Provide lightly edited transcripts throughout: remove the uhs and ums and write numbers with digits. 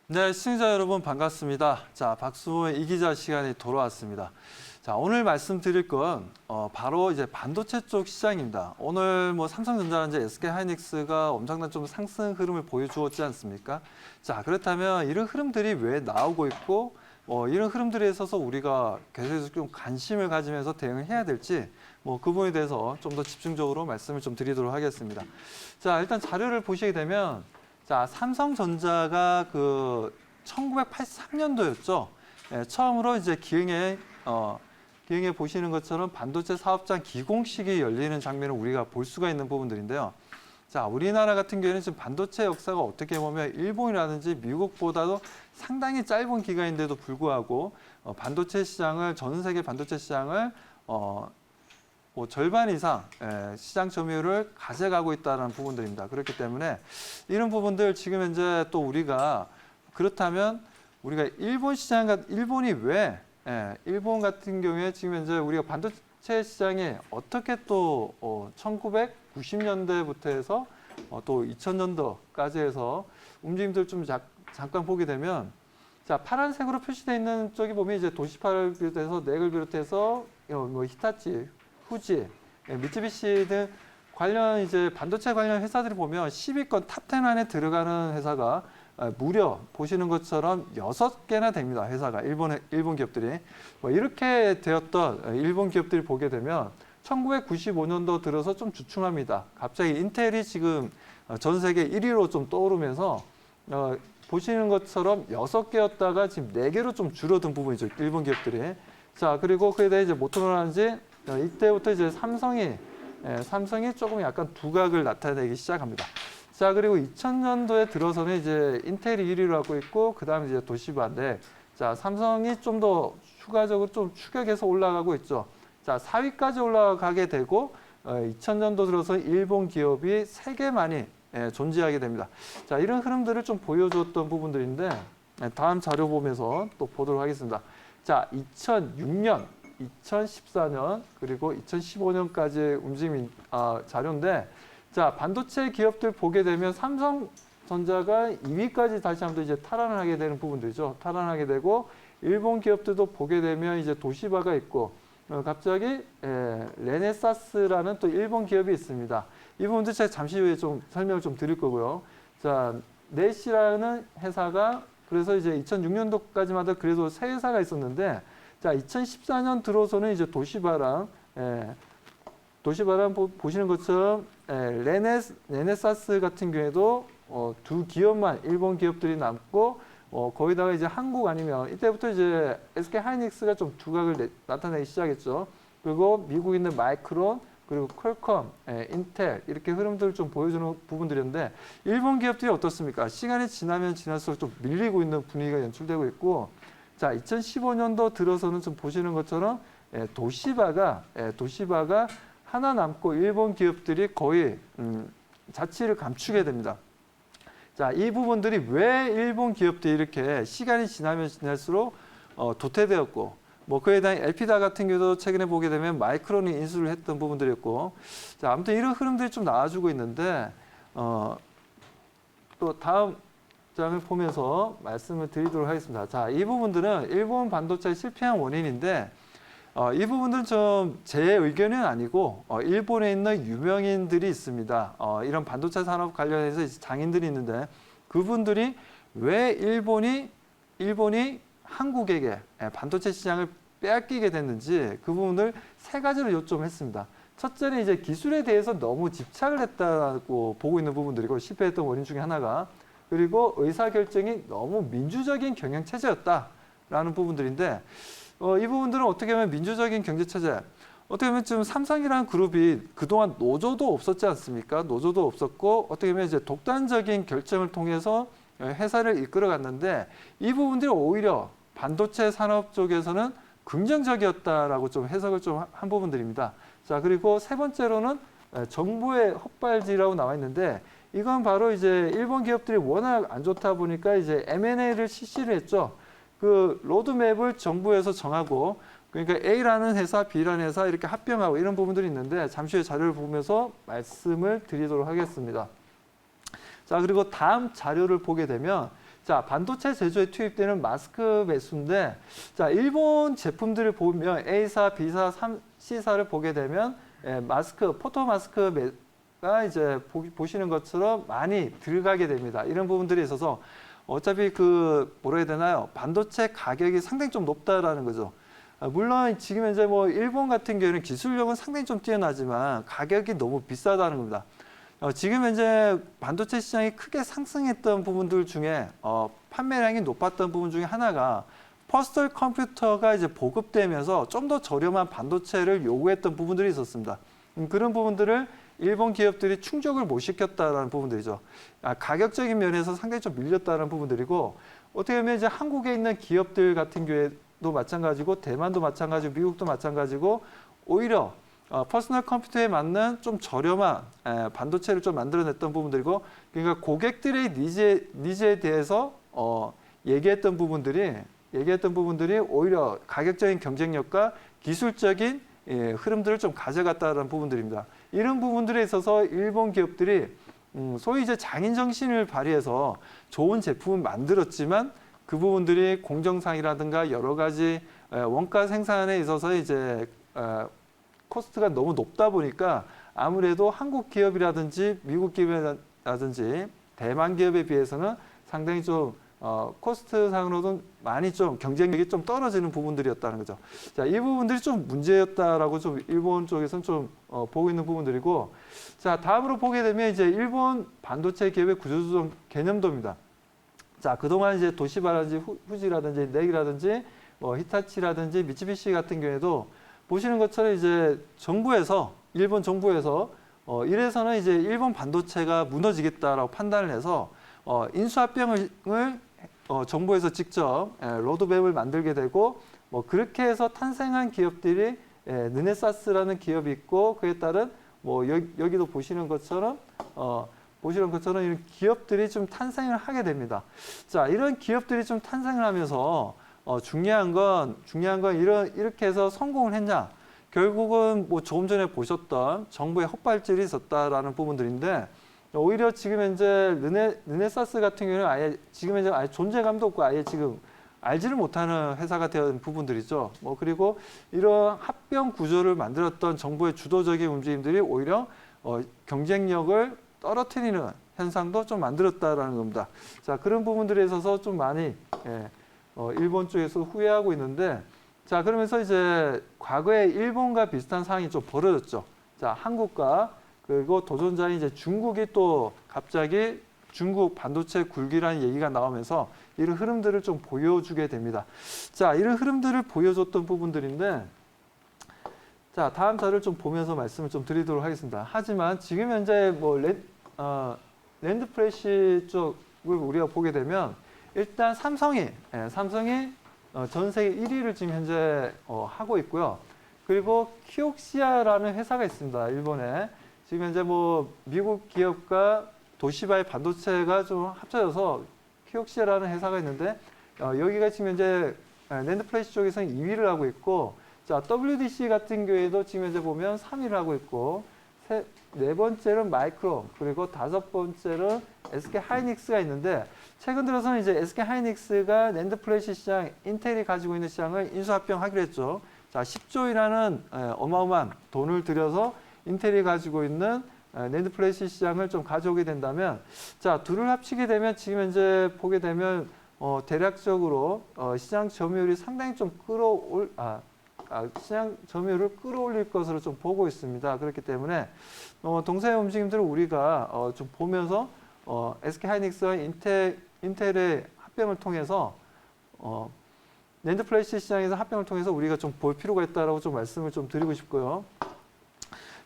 네, 시청자 여러분 반갑습니다. 자, 박수호의 이기자 시간이 돌아왔습니다. 자, 오늘 말씀드릴 건 바로 이제 반도체 쪽 시장입니다. 오늘 뭐 삼성전자라든지 SK하이닉스가 엄청난 좀 상승 흐름을 보여주었지 않습니까? 자, 그렇다면 이런 흐름들이 왜 나오고 있고 이런 흐름들에 있어서 우리가 계속해서 좀 관심을 가지면서 대응을 해야 될지 그 부분에 대해서 좀 더 집중적으로 말씀을 좀 드리도록 하겠습니다. 자, 일단 자료를 보시게 되면 자, 삼성전자가 그 1983년도였죠. 예, 처음으로 이제 기흥에 보시는 것처럼 반도체 사업장 기공식이 열리는 장면을 우리가 볼 수가 있는 부분들인데요. 자, 우리나라 같은 경우에는 지금 반도체 역사가 어떻게 보면 일본이라든지 미국보다도 상당히 짧은 기간인데도 불구하고 반도체 시장을 전 세계 반도체 시장을 절반 이상 시장 점유율을 가져가고 있다는 부분들입니다. 그렇기 때문에 이런 부분들 지금 현재 또 우리가 그렇다면 우리가 일본 시장, 일본이 왜 일본 같은 경우에 지금 현재 우리가 반도체 시장이 어떻게 또 1990년대부터 해서 또 2000년도까지 해서 움직임들 좀 잠깐 보게 되면 자, 파란색으로 표시되어 있는 쪽이 보면 이제 도시파를 비롯해서 넥을 비롯해서 히타치, 후지, 미쓰비시 등 관련 이제 반도체 관련 회사들이 보면 10위권 탑10 안에 들어가는 회사가 무려 보시는 것처럼 6개나 됩니다. 회사가 일본 기업들이 이렇게 되었던 일본 기업들이 보게 되면 1995년도 들어서 좀 주춤합니다. 갑자기 인텔이 지금 전 세계 1위로 좀 떠오르면서 보시는 것처럼 6개였다가 지금 4개로 좀 줄어든 부분이죠. 일본 기업들이. 자, 그리고 그에 대해 이제 모토로라든지 이때부터 이제 삼성이 조금 약간 두각을 나타내기 시작합니다. 자, 그리고 2000년도에 들어서는 이제 인텔이 1위를 하고 있고, 그 다음에 이제 도시바인데, 자, 삼성이 좀 더 추가적으로 좀 추격해서 올라가고 있죠. 자, 4위까지 올라가게 되고, 2000년도 들어서 일본 기업이 3개만이 존재하게 됩니다. 자, 이런 흐름들을 좀 보여줬던 부분들인데, 다음 자료 보면서 또 보도록 하겠습니다. 자, 2006년, 2014년 그리고 2015년까지의 움직임 자료인데 자, 반도체 기업들 보게 되면 삼성전자가 2위까지 다시 한번 이제 탈환을 하게 되는 부분들이죠. 탈환하게 되고 일본 기업들도 보게 되면 이제 도시바가 있고 갑자기 레네사스라는 또 일본 기업이 있습니다. 이 부분도 제가 잠시 후에 좀 설명을 좀 드릴 거고요. 자, 넷이라는 회사가 그래서 이제 2006년도까지만 해도 그래도 세 회사가 있었는데 자, 2014년 들어서는 이제 도시바랑 보시는 것처럼 레네사스 같은 경우에도 두 기업만 일본 기업들이 남고 거기다가 이제 한국 아니면 이때부터 이제 SK하이닉스가 좀 두각을 나타내기 시작했죠. 그리고 미국에 있는 마이크론 그리고 퀄컴, 인텔 이렇게 흐름들을 좀 보여주는 부분들인데 일본 기업들이 어떻습니까? 시간이 지나면 지날수록 좀 밀리고 있는 분위기가 연출되고 있고 자, 2015년도 들어서는 좀 보시는 것처럼 도시바가 하나 남고 일본 기업들이 거의 자취를 감추게 됩니다. 자, 이 부분들이 왜 일본 기업들이 이렇게 시간이 지나면 지날수록 도태되었고 그에 대한 엘피다 같은 경우도 최근에 보게 되면 마이크론이 인수를 했던 부분들이었고 자, 아무튼 이런 흐름들이 좀 나와주고 있는데 또 다음 장을 보면서 말씀을 드리도록 하겠습니다. 자, 이 부분들은 일본 반도체의 실패한 원인인데 이 부분들은 좀 제 의견은 아니고 일본에 있는 유명인들이 있습니다. 이런 반도체 산업 관련해서 장인들이 있는데 그분들이 왜 일본이 한국에게 반도체 시장을 빼앗기게 됐는지 그 부분을 세 가지로 요점했습니다. 첫째는 이제 기술에 대해서 너무 집착을 했다고 보고 있는 부분들이고 실패했던 원인 중에 하나가 그리고 의사결정이 너무 민주적인 경영체제였다라는 부분들인데 이 부분들은 어떻게 보면 민주적인 경제체제 어떻게 보면 지금 삼성이라는 그룹이 그동안 노조도 없었지 않습니까? 노조도 없었고 어떻게 보면 이제 독단적인 결정을 통해서 회사를 이끌어갔는데 이 부분들이 오히려 반도체 산업 쪽에서는 긍정적이었다라고 좀 해석을 좀 한 부분들입니다. 자, 그리고 세 번째로는 정부의 헛발질이라고 나와 있는데 이건 바로 이제 일본 기업들이 워낙 안 좋다 보니까 이제 M&A를 실시를 했죠. 그 로드맵을 정부에서 정하고 그러니까 A라는 회사, B라는 회사 이렇게 합병하고 이런 부분들이 있는데 잠시 후에 자료를 보면서 말씀을 드리도록 하겠습니다. 자, 그리고 다음 자료를 보게 되면 자, 반도체 제조에 투입되는 마스크 매수인데, 자, 일본 제품들을 보면 A사, B사, C사를 보게 되면 마스크, 포토 마스크가 이제 보시는 것처럼 많이 들어가게 됩니다. 이런 부분들이 있어서 어차피 뭐라 해야 되나요? 반도체 가격이 상당히 좀 높다라는 거죠. 물론 지금 현재 뭐 일본 같은 경우는 기술력은 상당히 좀 뛰어나지만 가격이 너무 비싸다는 겁니다. 지금 현재 반도체 시장이 크게 상승했던 부분들 중에 판매량이 높았던 부분 중에 하나가 퍼스널 컴퓨터가 이제 보급되면서 좀 더 저렴한 반도체를 요구했던 부분들이 있었습니다. 그런 부분들을 일본 기업들이 충족을 못 시켰다라는 부분들이죠. 가격적인 면에서 상당히 좀 밀렸다는 부분들이고, 어떻게 보면 이제 한국에 있는 기업들 같은 경우에도 마찬가지고, 대만도 마찬가지고, 미국도 마찬가지고, 오히려 퍼스널 컴퓨터에 맞는 좀 저렴한 반도체를 좀 만들어냈던 부분들이고, 그러니까 고객들의 니즈에 대해서 얘기했던 부분들이 오히려 가격적인 경쟁력과 기술적인 흐름들을 좀 가져갔다는 부분들입니다. 이런 부분들에 있어서 일본 기업들이 소위 이제 장인 정신을 발휘해서 좋은 제품을 만들었지만 그 부분들이 공정상이라든가 여러 가지 원가 생산에 있어서 이제 코스트가 너무 높다 보니까 아무래도 한국 기업이라든지 미국 기업이라든지 대만 기업에 비해서는 상당히 좀 코스트상으로도 많이 좀 경쟁력이 좀 떨어지는 부분들이었다는 거죠. 자, 이 부분들이 좀 문제였다라고 좀 일본 쪽에서는 좀 보고 있는 부분들이고, 자, 다음으로 보게 되면 이제 일본 반도체 기업의 구조조정 개념도입니다. 자, 그동안 이제 도시바라든지 후지라든지 넥이라든지 히타치라든지 미츠비시 같은 경우에도 보시는 것처럼 이제 일본 정부에서 이래서는 이제 일본 반도체가 무너지겠다라고 판단을 해서 인수합병을 정부에서 직접 로드맵을 만들게 되고, 그렇게 해서 탄생한 기업들이 르네사스라는 기업이 있고, 그에 따른 여기도 보시는 것처럼 이런 기업들이 좀 탄생을 하게 됩니다. 자, 이런 기업들이 좀 탄생을 하면서 중요한 건 이렇게 해서 성공을 했냐? 결국은 조금 전에 보셨던 정부의 헛발질이 있었다라는 부분들인데, 오히려 지금 현재 르네사스 같은 경우는 지금 현재 아예 존재감도 없고 아예 지금 알지를 못하는 회사가 된 부분들이죠. 그리고 이런 합병 구조를 만들었던 정부의 주도적인 움직임들이 오히려 경쟁력을 떨어뜨리는 현상도 좀 만들었다라는 겁니다. 자, 그런 부분들에 있어서 좀 많이 일본 쪽에서 후회하고 있는데, 자, 그러면서 이제 과거에 일본과 비슷한 상황이 좀 벌어졌죠. 자, 한국과 그리고 도전자인 이제 중국이 또 갑자기 중국 반도체 굴기라는 얘기가 나오면서 이런 흐름들을 좀 보여주게 됩니다. 자, 이런 흐름들을 보여줬던 부분들인데, 자, 다음 자료를 좀 보면서 말씀을 좀 드리도록 하겠습니다. 하지만 지금 현재 랜드 프레시 쪽을 우리가 보게 되면 일단 삼성이 전 세계 1위를 지금 현재 하고 있고요. 그리고 키옥시아라는 회사가 있습니다. 일본에. 지금 현재 미국 기업과 도시바의 반도체가 좀 합쳐져서 키옥시아라는 회사가 있는데, 여기가 지금 현재 랜드플래시 쪽에서는 2위를 하고 있고, 자, WDC 같은 경우에도 지금 현재 보면 3위를 하고 있고, 네 번째는 마이크론, 그리고 다섯 번째는 SK 하이닉스가 있는데, 최근 들어서는 이제 SK 하이닉스가 랜드플래시 시장, 인텔이 가지고 있는 시장을 인수합병하기로 했죠. 자, 10조이라는 어마어마한 돈을 들여서 인텔이 가지고 있는 낸드 플래시 시장을 좀 가져오게 된다면, 자, 둘을 합치게 되면 지금 현재 보게 되면 대략적으로 시장 점유율이 상당히 좀 시장 점유율을 끌어올릴 것으로 좀 보고 있습니다. 그렇기 때문에 동사의 움직임들을 우리가 좀 보면서 SK 하이닉스와 인텔의 합병을 통해서 낸드 플래시 시장에서 합병을 통해서 우리가 좀 볼 필요가 있다라고 좀 말씀을 좀 드리고 싶고요.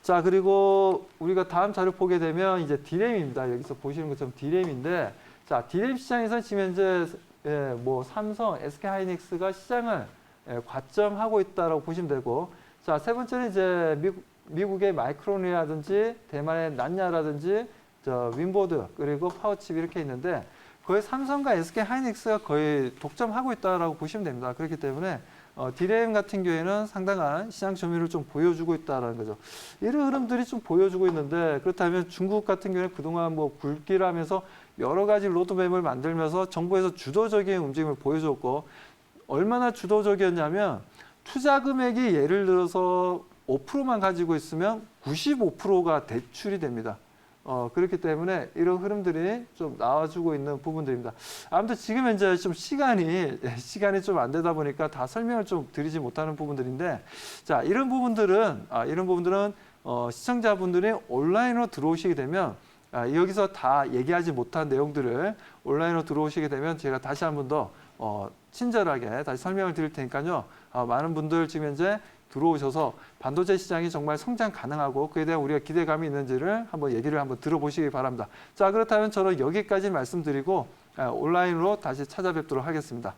자, 그리고 우리가 다음 자료 보게 되면 이제 D램입니다. 여기서 보시는 것처럼 D램인데, 자, D램 시장에서 지금 현재 삼성, SK 하이닉스가 시장을 과점하고 있다라고 보시면 되고, 자, 세 번째는 이제 미국의 마이크론이라든지 대만의 난야라든지 윈보드 그리고 파워칩 이렇게 있는데, 거의 삼성과 SK 하이닉스가 거의 독점하고 있다라고 보시면 됩니다. 그렇기 때문에 D램 같은 경우에는 상당한 시장 점유율을 좀 보여주고 있다는 거죠. 이런 흐름들이 좀 보여주고 있는데, 그렇다면 중국 같은 경우에 그동안 굴기를 하면서 여러 가지 로드맵을 만들면서 정부에서 주도적인 움직임을 보여줬고 얼마나 주도적이었냐면 투자 금액이 예를 들어서 5%만 가지고 있으면 95%가 대출이 됩니다. 그렇기 때문에 이런 흐름들이 좀 나와주고 있는 부분들입니다. 아무튼 지금 현재 좀 시간이 좀 안 되다 보니까 다 설명을 좀 드리지 못하는 부분들인데, 자, 이런 부분들은 시청자분들이 온라인으로 들어오시게 되면 여기서 다 얘기하지 못한 내용들을 온라인으로 들어오시게 되면 제가 다시 한 번 더 친절하게 다시 설명을 드릴 테니까요. 많은 분들 지금 현재 들어오셔서 반도체 시장이 정말 성장 가능하고 그에 대한 우리가 기대감이 있는지를 얘기를 한번 들어보시기 바랍니다. 자, 그렇다면 저는 여기까지 말씀드리고 온라인으로 다시 찾아뵙도록 하겠습니다.